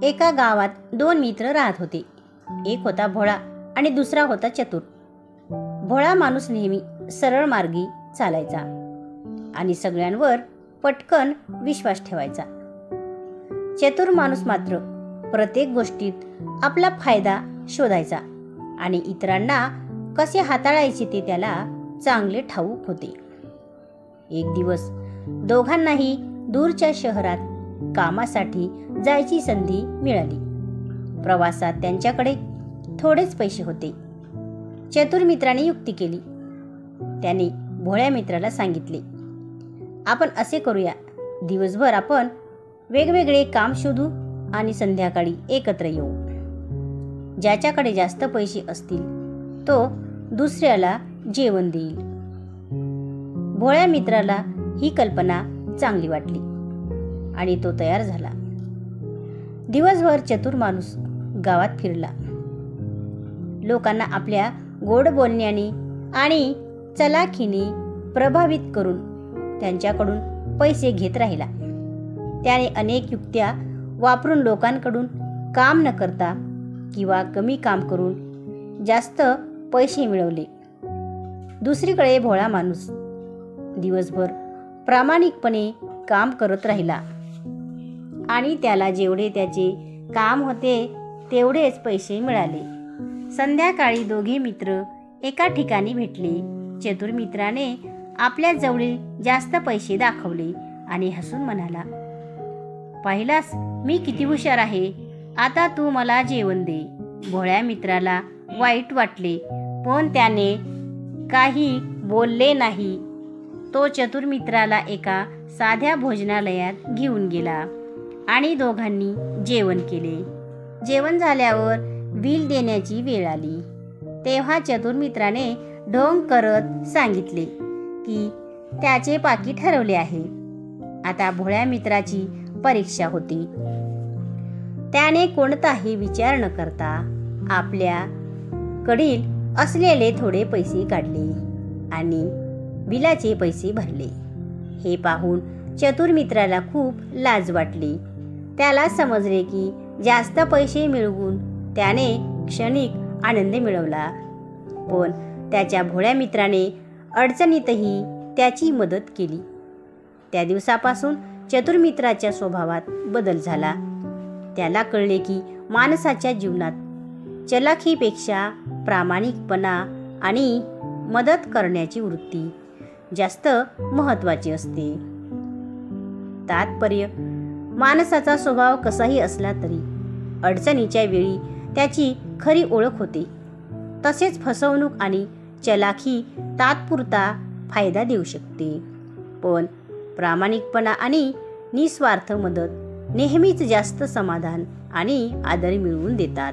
एका गावात दोन मित्र राहत होते. एक होता भोळा आणि दुसरा होता चतुर. भोळा माणूस नेहमी सरळ मार्गी चालायचा आणि सगळ्यांवर पटकन विश्वास ठेवायचा. चतुर माणूस मात्र प्रत्येक गोष्टीत आपला फायदा शोधायचा आणि इतरांना कसे हाताळायचे ते त्याला चांगले ठाऊक होते. एक दिवस दोघांनाही दूरच्या शहरात कामासाठी जायची संधी मिळाली. प्रवासात त्यांच्याकडे थोडेच पैसे होते. चतुर मित्राने युक्ती केली. त्याने भोळ्या मित्राला सांगितले, आपण असे करूया, दिवसभर आपण वेगवेगळे काम शोधू आणि संध्याकाळी एकत्र येऊ. ज्याच्याकडे जास्त पैसे असतील तो दुसऱ्याला जेवण देईल. भोळ्या मित्राला ही कल्पना चांगली वाटली आणि तो तयार झाला. दिवसभर चतुर माणूस गावात फिरला. लोकांना आपल्या गोड बोलण्याने आणि चलाखीने प्रभावित करून त्यांच्याकडून पैसे घेत राहिला. त्याने अनेक युक्त्या वापरून लोकांकडून काम न करता किंवा कमी काम करून जास्त पैसे मिळवले. दुसरीकडे भोळा माणूस दिवसभर प्रामाणिकपणे काम करत राहिला आणि त्याला जेवढे त्याचे काम होते तेवढेच पैसे मिळाले. संध्याकाळी दोघे मित्र एका ठिकाणी भेटले. चतुर मित्राने आपल्या जवळील जास्त पैसे दाखवले आणि हसून म्हणाला, पाहिलास मी किती हुशार आहे, आता तू मला जेवण दे. भोळ्या मित्राला वाईट वाटले पण त्याने काही बोलले नाही. तो चतुर मित्राला एका साध्या भोजनालयात घेऊन गेला आणि दोघांनी जेवण केले. जेवण झाल्यावर बिल देण्याची वेळ आली तेव्हा चतुर मित्राने ढोंग करत सांगितले की त्याचे पाकीट हरवले आहे. आता भोळ्या मित्राची परीक्षा होती. त्याने कोणताही विचार न करता आपल्याकडील असलेले थोडे पैसे काढले आणि बिलाचे पैसे भरले. हे पाहून चतुर मित्राला खूप लाज वाटली. त्याला समजले की जास्त पैसे मिळवून त्याने क्षणिक आनंद मिळवला, पण त्याच्या भोळ्या मित्राने अडचणीतही त्याची मदत केली. त्या दिवसापासून चतुर मित्राच्या स्वभावात बदल झाला. त्याला कळले की माणसाच्या जीवनात चलाखीपेक्षा प्रामाणिकपणा आणि मदत करण्याची वृत्ती जास्त महत्त्वाची असते. तात्पर्य, माणसाचा स्वभाव कसाही असला तरी अडचणीच्या वेळी त्याची खरी ओळख होते. तसेच फसवणूक आणि चलाखी तात्पुरता फायदा देऊ शकते, पण प्रामाणिकपणा आणि निस्वार्थ मदत नेहमीच जास्त समाधान आणि आदर मिळवून देतात.